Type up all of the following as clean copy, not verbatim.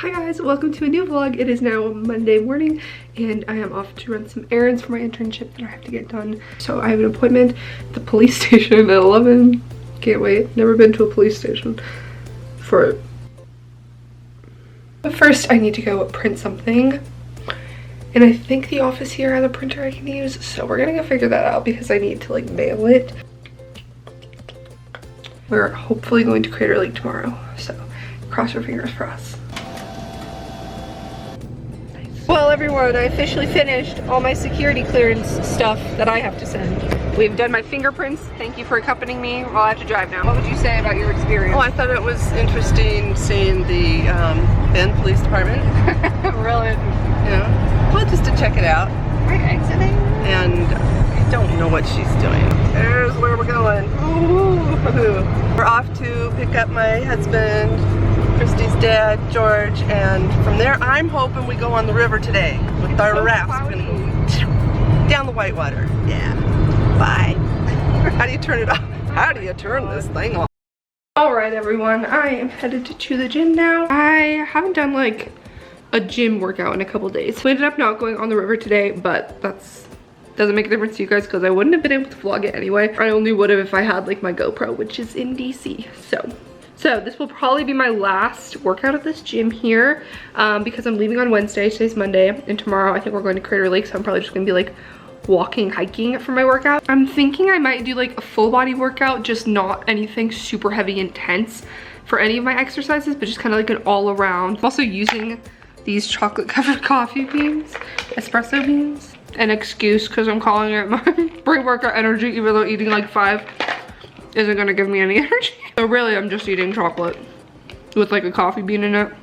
Hi guys, welcome to a new vlog. It is now Monday morning and I am off to run some errands for my internship that I have to get done. So I have an appointment at the police station at 11. Can't wait. Never been to a police station for... But first I need to go print something. And I think the office here has a printer I can use. So we're gonna go figure that out because I need to like mail it. We're hopefully going to Crater Lake tomorrow. So cross your fingers for us. Well everyone, I officially finished all my security clearance stuff that I have to send. We've done my fingerprints. Thank you for accompanying me. I'll have to drive now. What would you say about your experience? Oh, I thought it was interesting seeing the Bend Police Department. Really? Yeah. Well, just to check it out. Right, exiting? And I don't know what she's doing. There's where we're going. Ooh. We're off to pick up my husband, Kristee's dad, George, and from there I'm hoping we go on the river today with our raft. We're gonna go down the whitewater. Yeah. Bye. How do you turn it off? How do you turn this thing off? Alright everyone, I am headed to the gym now. I haven't done like a gym workout in a couple days. We ended up not going on the river today, but doesn't make a difference to you guys because I wouldn't have been able to vlog it anyway. I only would have if I had like my GoPro, which is in DC. So this will probably be my last workout at this gym here because I'm leaving on Wednesday. Today's Monday, and tomorrow I think we're going to Crater Lake, so I'm probably just gonna be like walking, hiking for my workout. I'm thinking I might do like a full body workout, just not anything super heavy intense for any of my exercises, but just kind of like an all around. I'm also using these chocolate covered coffee beans, espresso beans, an excuse because I'm calling it my pre-workout energy, even though eating like 5 isn't gonna give me any energy. So really I'm just eating chocolate with like a coffee bean in it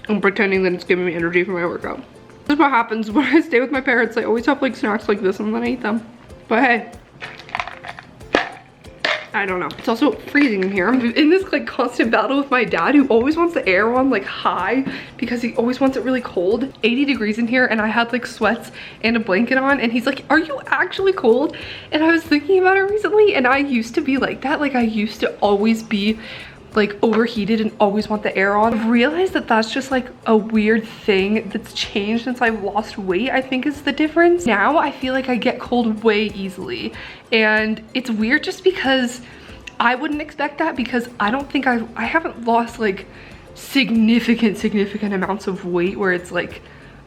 and pretending that it's giving me energy for my workout. This is what happens when I stay with my parents. I always have like snacks like this and then I eat them. But hey, I don't know. It's also freezing in here. I'm in this like constant battle with my dad who always wants the air on like high because he always wants it really cold. 80 degrees in here and I had like sweats and a blanket on and he's like, are you actually cold? And I was thinking about it recently and I used to be like that. Like I used to always be like overheated and always want the air on. I've realized that that's just like a weird thing that's changed since I've lost weight, I think is the difference. Now I feel like I get cold way easily and it's weird just because I wouldn't expect that because I don't think I haven't lost like significant amounts of weight where it's like,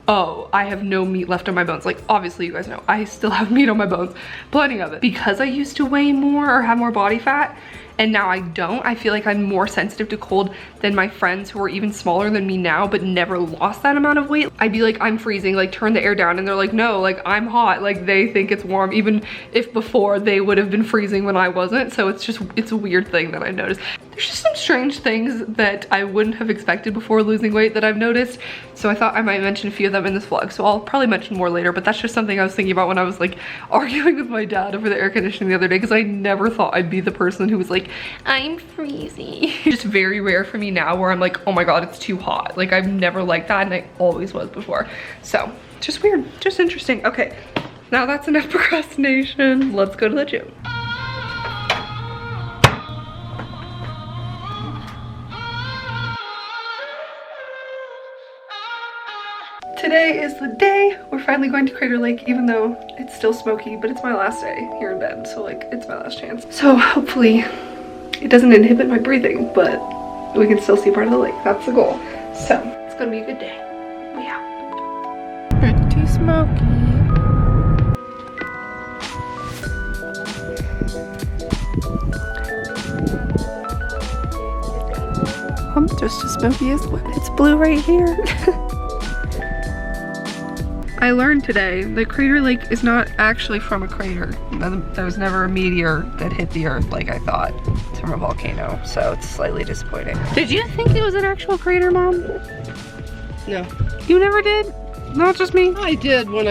oh, I have no meat left on my bones. Like obviously you guys know I still have meat on my bones, plenty of it. Because I used to weigh more or have more body fat and now I don't, I feel like I'm more sensitive to cold than my friends who are even smaller than me now but never lost that amount of weight. I'd be like, I'm freezing, like turn the air down, and they're like, no, like I'm hot. Like they think it's warm even if before they would have been freezing when I wasn't. So it's a weird thing that I noticed. There's just some strange things that I wouldn't have expected before losing weight that I've noticed. So I thought I might mention a few of them in this vlog. So I'll probably mention more later, but that's just something I was thinking about when I was like arguing with my dad over the air conditioning the other day because I never thought I'd be the person who was like, I'm freezing. It's just very rare for me now where I'm like, oh my god, it's too hot. Like I've never liked that and I always was before. So just weird, just interesting. Okay, now that's enough procrastination. Let's go to the gym. Today is the day we're finally going to Crater Lake, even though it's still smoky, but it's my last day here in Bend, so like it's my last chance. So hopefully it doesn't inhibit my breathing, but we can still see part of the lake. That's the goal. So it's gonna be a good day. We out. Pretty smoky. I'm just as smoky as when it's blue right here. I learned today that Crater Lake is not actually from a crater. There was never a meteor that hit the earth like I thought. It's from a volcano, so it's slightly disappointing. Did you think it was an actual crater, Mom? No. You never did? Not just me? I did when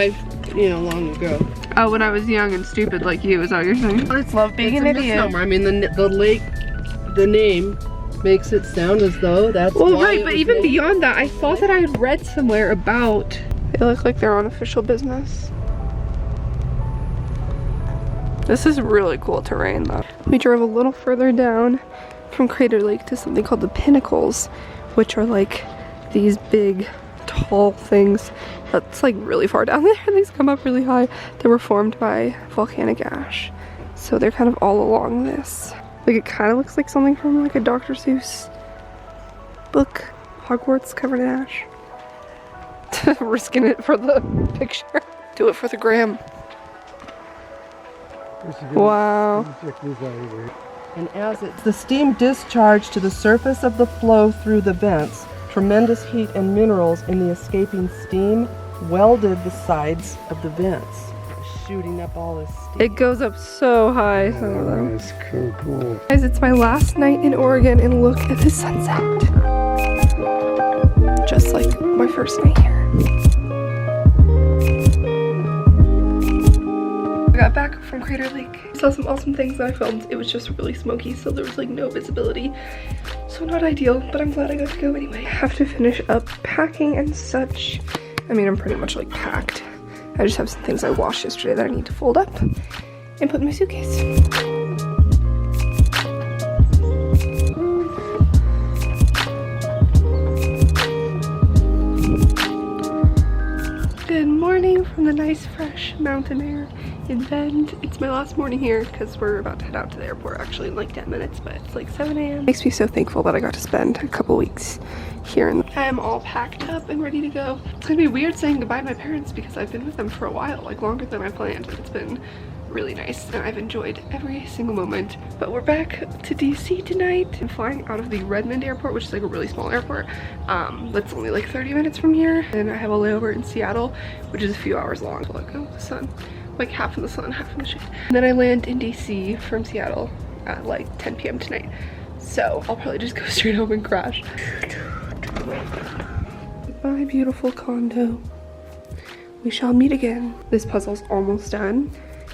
long ago. Oh, when I was young and stupid like you, is that what you're saying? I just love being an idiot. Misnomer. I mean, the lake, the name makes it sound as though that's well, right, but even beyond that, I thought that I had read somewhere about... They look like they're on official business. This is really cool terrain though. We drove a little further down from Crater Lake to something called the Pinnacles, which are like these big, tall things that's like really far down there. These come up really high. They were formed by volcanic ash. So they're kind of all along this. Like it kind of looks like something from like a Dr. Seuss book. Hogwarts covered in ash. Risking it for the picture. Do it for the gram. Wow. And as the steam discharged to the surface of the flow through the vents, tremendous heat and minerals in the escaping steam welded the sides of the vents, shooting up all this steam. It goes up so high. Oh, that's cool. Guys, it's my last night in Oregon and look at the sunset. Just like my first night here. I got back from Crater Lake. I saw some awesome things that I filmed. It was just really smoky, so there was like no visibility. So not ideal, but I'm glad I got to go anyway. I have to finish up packing and such. I mean, I'm pretty much like packed. I just have some things I washed yesterday that I need to fold up and put in my suitcase. Good morning from the nice fresh mountain air in Bend. It's my last morning here because we're about to head out to the airport actually in like 10 minutes, but it's like 7 a.m. Makes me so thankful that I got to spend a couple weeks here. And I am all packed up and ready to go. It's gonna be weird saying goodbye to my parents because I've been with them for a while, like longer than I planned. It's been really nice and I've enjoyed every single moment. But we're back to DC tonight. I'm flying out of the Redmond airport, which is like a really small airport. That's only like 30 minutes from here. And I have a layover in Seattle, which is a few hours long. So look, oh, the sun. Like half in the sun, half in the shade. And then I land in DC from Seattle at like 10 p.m. tonight. So I'll probably just go straight home and crash. My beautiful condo. We shall meet again. This puzzle's almost done.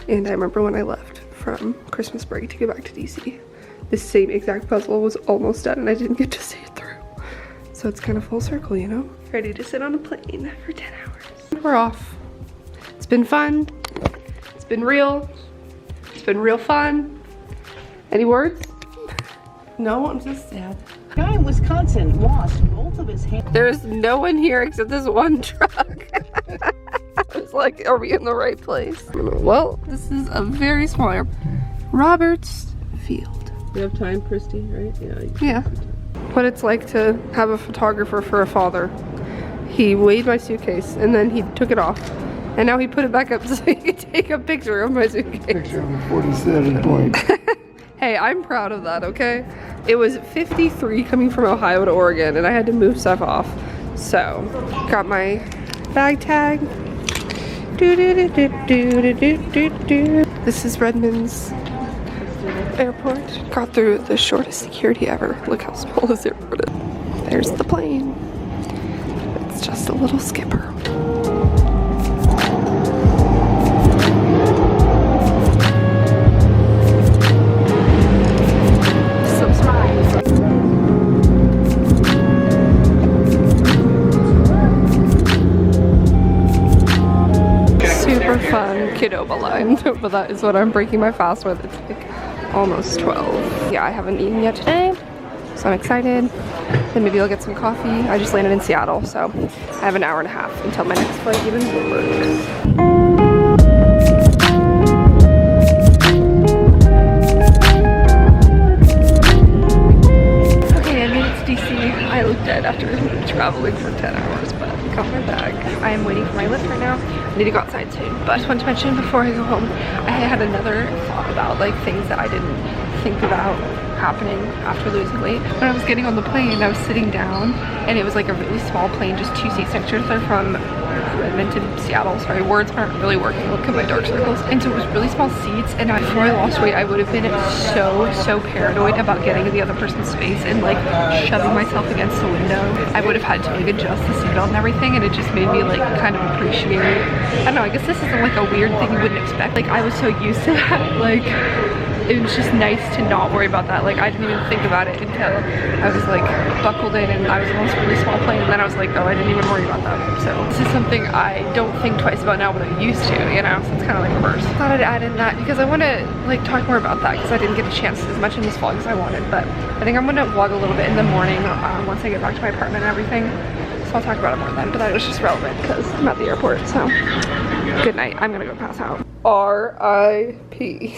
And I remember when I left from Christmas break to go back to DC, this same exact puzzle was almost done and I didn't get to see it through. So it's kind of full circle, you know? Ready to sit on a plane for 10 hours. We're off. It's been fun. It's been real. It's been real fun. Any words? No, I'm just sad. A guy in Wisconsin lost both of his hands. There's no one here except this one truck. I was like, are we in the right place? Well, this is a very small airport. Roberts Field. You have time, Kristee, right? Yeah. What it's like to have a photographer for a father. He weighed my suitcase and then he took it off. And now he put it back up so he could take a picture of my suitcase. Picture of a 47 point. Hey, I'm proud of that, okay? It was 53 coming from Ohio to Oregon and I had to move stuff off. So, got my bag tag. This is Redmond's airport. Got through the shortest security ever. Look how small this airport is. There's the plane. It's just a little skipper. Fun Qdoba line, but that is what I'm breaking my fast with. It's like almost 12. Yeah, I haven't eaten yet today, so I'm excited. Then maybe I'll get some coffee. I just landed in Seattle, so I have an hour and a half until my next flight even works. I looked dead after traveling for 10 hours, but I got my bag. I am waiting for my lift right now. I need to go outside soon, but I just wanted to mention before I go home, I had another thought about like things that I didn't think about happening after losing weight. When I was getting on the plane, I was sitting down and it was like a really small plane, just 2 seats next to each other from Redmond to Seattle. Sorry, words aren't really working. Look at my dark circles. And so it was really small seats, and before I lost weight, I would have been so paranoid about getting in the other person's face and like shoving myself against the window. I would have had to like adjust the seatbelt and everything, and it just made me like kind of appreciate, I don't know, I guess this isn't like a weird thing you wouldn't expect. Like I was so used to that, like it was just nice to not worry about that. Like I didn't even think about it until I was like buckled in and I was on this really small plane, and then I was like, oh, I didn't even worry about that. So this is something I don't think twice about now, but I used to, you know, so it's kind of like reverse. I thought I'd add in that because I want to like talk more about that because I didn't get a chance as much in this vlog as I wanted, but I think I'm going to vlog a little bit in the morning once I get back to my apartment and everything. So I'll talk about it more then, but that was just relevant because I'm at the airport, so good night. I'm gonna go pass out. R.I.P.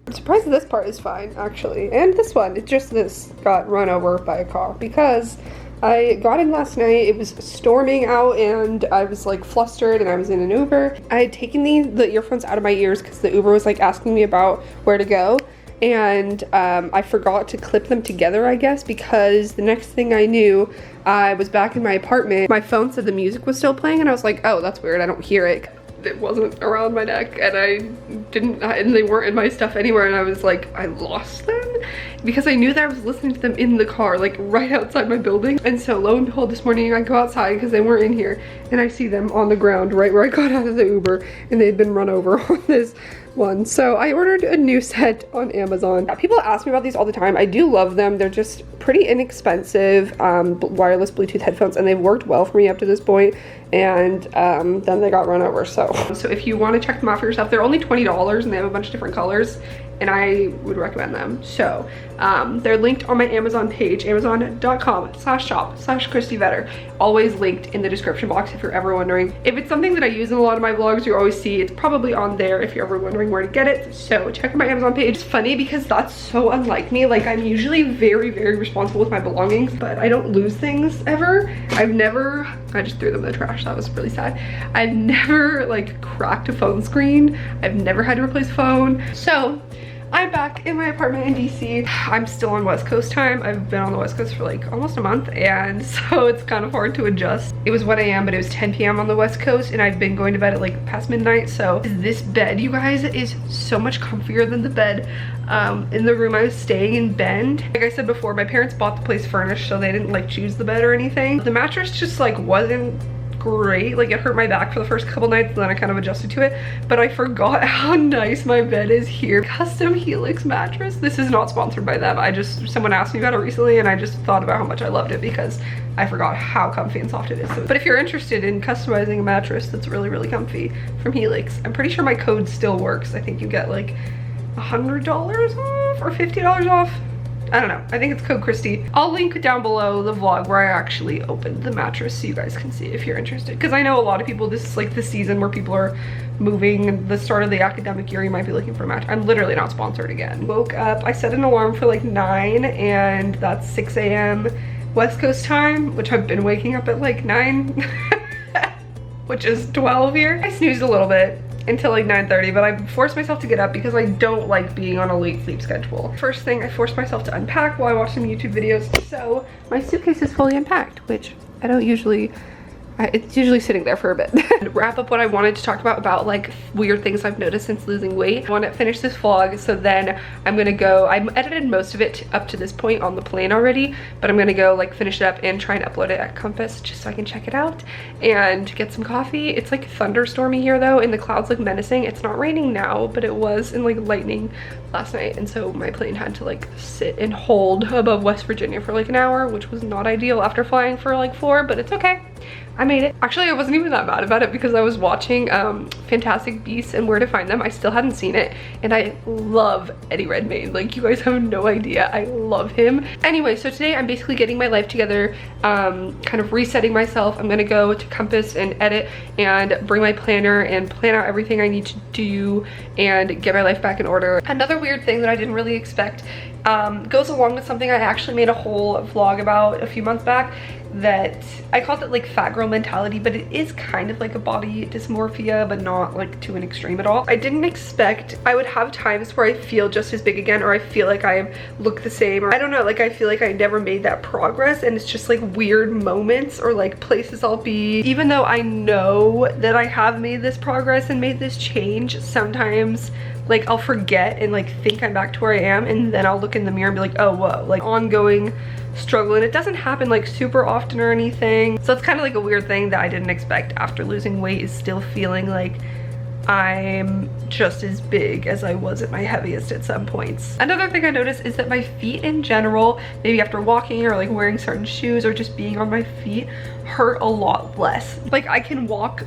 I'm surprised this part is fine, actually. And this one, it's just this got run over by a car because I got in last night, it was storming out and I was like flustered and I was in an Uber. I had taken the earphones out of my ears because the Uber was like asking me about where to go. And I forgot to clip them together, I guess, because the next thing I knew, I was back in my apartment. My phone said the music was still playing and I was like, oh, that's weird, I don't hear it. It wasn't around my neck and and they weren't in my stuff anywhere, and I was like, I lost them? Because I knew that I was listening to them in the car, like right outside my building. And so lo and behold, this morning I go outside because they weren't in here and I see them on the ground right where I got out of the Uber, and they'd been run over on this one. So I ordered a new set on Amazon. People ask me about these all the time. I do love them. They're just pretty inexpensive wireless Bluetooth headphones, and they've worked well for me up to this point. And then they got run over. So if you want to check them out for yourself, they're only $20 and they have a bunch of different colors, and I would recommend them. So they're linked on my Amazon page, amazon.com/shop/KristeeVetter. Always linked in the description box if you're ever wondering. If it's something that I use in a lot of my vlogs, you always see it's probably on there if you're ever wondering where to get it. So check out my Amazon page. It's funny because that's so unlike me. Like, I'm usually very, very responsible with my belongings, but I don't lose things ever. I just threw them in the trash. That was really sad. I've never like cracked a phone screen. I've never had to replace a phone. So I'm back in my apartment in DC. I'm still on West Coast time. I've been on the West Coast for like almost a month, and so it's kind of hard to adjust. It was 1 a.m. but it was 10 p.m. on the West Coast, and I've been going to bed at like past midnight. So this bed, you guys, is so much comfier than the bed in the room I was staying in Bend. Like I said before, my parents bought the place furnished, so they didn't like choose the bed or anything. The mattress just like wasn't great. Like, it hurt my back for the first couple nights, and then I kind of adjusted to it, but I forgot how nice my bed is here. Custom Helix mattress. This is not sponsored by them. Someone asked me about it recently and I just thought about how much I loved it because I forgot how comfy and soft it is. But if you're interested in customizing a mattress that's really, really comfy from Helix, I'm pretty sure my code still works. I think you get like $100 off or $50 off. I don't know. I think it's code Kristee. I'll link down below the vlog where I actually opened the mattress so you guys can see if you're interested. Because I know a lot of people, this is like the season where people are moving, the start of the academic year, you might be looking for a mattress. I'm literally not sponsored again. Woke up, I set an alarm for like 9, and that's 6 a.m. West Coast time, which I've been waking up at like 9, which is 12 here. I snoozed a little bit until like 9:30, but I forced myself to get up because I don't like being on a late sleep schedule. First thing, I forced myself to unpack while I watched some YouTube videos. So my suitcase is fully unpacked, which I don't usually, it's usually sitting there for a bit. And wrap up what I wanted to talk about like weird things I've noticed since losing weight. I want to finish this vlog, so then I'm gonna go, I've edited most of it up to this point on the plane already, but I'm gonna go like finish it up and try and upload it at Compass just so I can check it out and get some coffee. It's like thunderstormy here though, and the clouds look menacing. It's not raining now, but it was, and like lightning last night, and so my plane had to like sit and hold above West Virginia for like an hour, which was not ideal after flying for like 4, but it's okay. I made it. Actually, I wasn't even that mad about it because I was watching Fantastic Beasts and Where to Find Them. I still hadn't seen it, and I love Eddie Redmayne. Like, you guys have no idea. I love him. Anyway, so today I'm basically getting my life together, kind of resetting myself. I'm gonna go to Compass and edit and bring my planner and plan out everything I need to do and get my life back in order. Another weird thing that I didn't really expect goes along with something I actually made a whole vlog about a few months back, that I called it like fat girl mentality, but it is kind of like a body dysmorphia, but not like to an extreme at all. I didn't expect I would have times where I feel just as big again, or I feel like I look the same, or I don't know, like I feel like I never made that progress, and it's just like weird moments or like places I'll be. Even though I know that I have made this progress and made this change, sometimes like I'll forget and like think I'm back to where I am, and then I'll look in the mirror and be like, oh whoa, like ongoing struggle. And it doesn't happen like super often or anything, so it's kind of like a weird thing that I didn't expect after losing weight, is still feeling like I'm just as big as I was at my heaviest at some points. Another thing I noticed is that my feet in general, maybe after walking or like wearing certain shoes or just being on my feet, hurt a lot less. Like, I can walk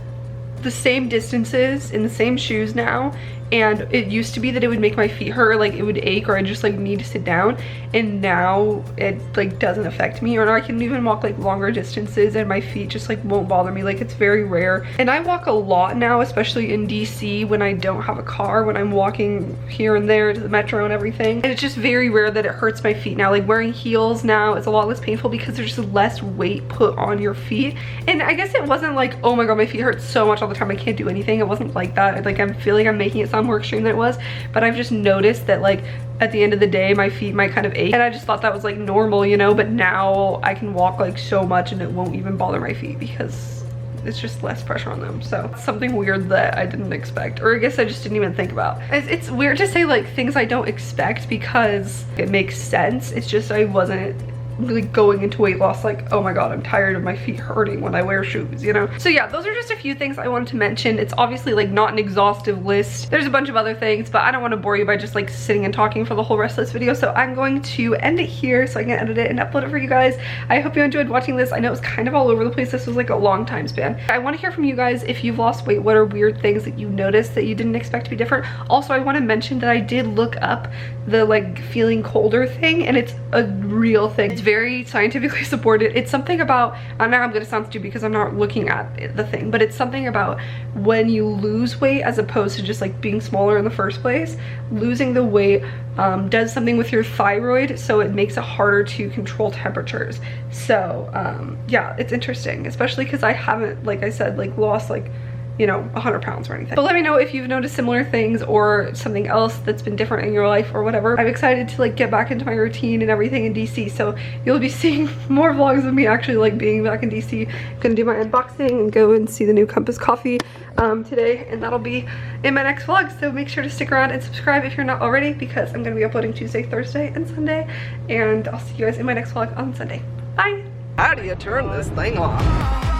the same distances in the same shoes now and it used to be that it would make my feet hurt, like it would ache, or I just like need to sit down, and now it like doesn't affect me, or now I can even walk like longer distances and my feet just like won't bother me. Like it's very rare. And I walk a lot now, especially in DC when I don't have a car, when I'm walking here and there to the metro and everything, and it's just very rare that it hurts my feet now. Like wearing heels now is a lot less painful because there's just less weight put on your feet. And I guess it wasn't like, oh my god, my feet hurt so much all the time, I can't do anything. It wasn't like that. Like I feel like I'm making it sound more extreme than it was, but I've just noticed that like at the end of the day my feet might kind of ache, and I just thought that was like normal, you know. But now I can walk like so much and it won't even bother my feet because it's just less pressure on them. So it's something weird that I didn't expect, or I guess I just didn't even think about. It's weird to say like things I don't expect because it makes sense. It's just I wasn't really going into weight loss like, oh my god, I'm tired of my feet hurting when I wear shoes, you know. So yeah, those are just a few things I wanted to mention. It's obviously like not an exhaustive list. There's a bunch of other things, but I don't want to bore you by just like sitting and talking for the whole rest of this video, so I'm going to end it here so I can edit it and upload it for you guys. I hope you enjoyed watching this. I know it was kind of all over the place. This was like a long time span. I want to hear from you guys. If you've lost weight, what are weird things that you noticed that you didn't expect to be different? Also, I want to mention that I did look up the like feeling colder thing, and it's a real thing. It's very scientifically supported. It's something about, now I'm gonna sound stupid because I'm not looking at the thing, but it's something about when you lose weight as opposed to just like being smaller in the first place, losing the weight does something with your thyroid, so it makes it harder to control temperatures. So yeah, it's interesting, especially because I haven't, like I said, like lost like, you know, 100 pounds or anything. But let me know if you've noticed similar things or something else that's been different in your life or whatever. I'm excited to like get back into my routine and everything in DC, so you'll be seeing more vlogs of me actually like being back in DC. I'm gonna do my unboxing and go and see the new Compass coffee today, and that'll be in my next vlog. So make sure to stick around and subscribe if you're not already, because I'm gonna be uploading Tuesday, Thursday, and Sunday, and I'll see you guys in my next vlog on Sunday. Bye! How do you turn this thing off?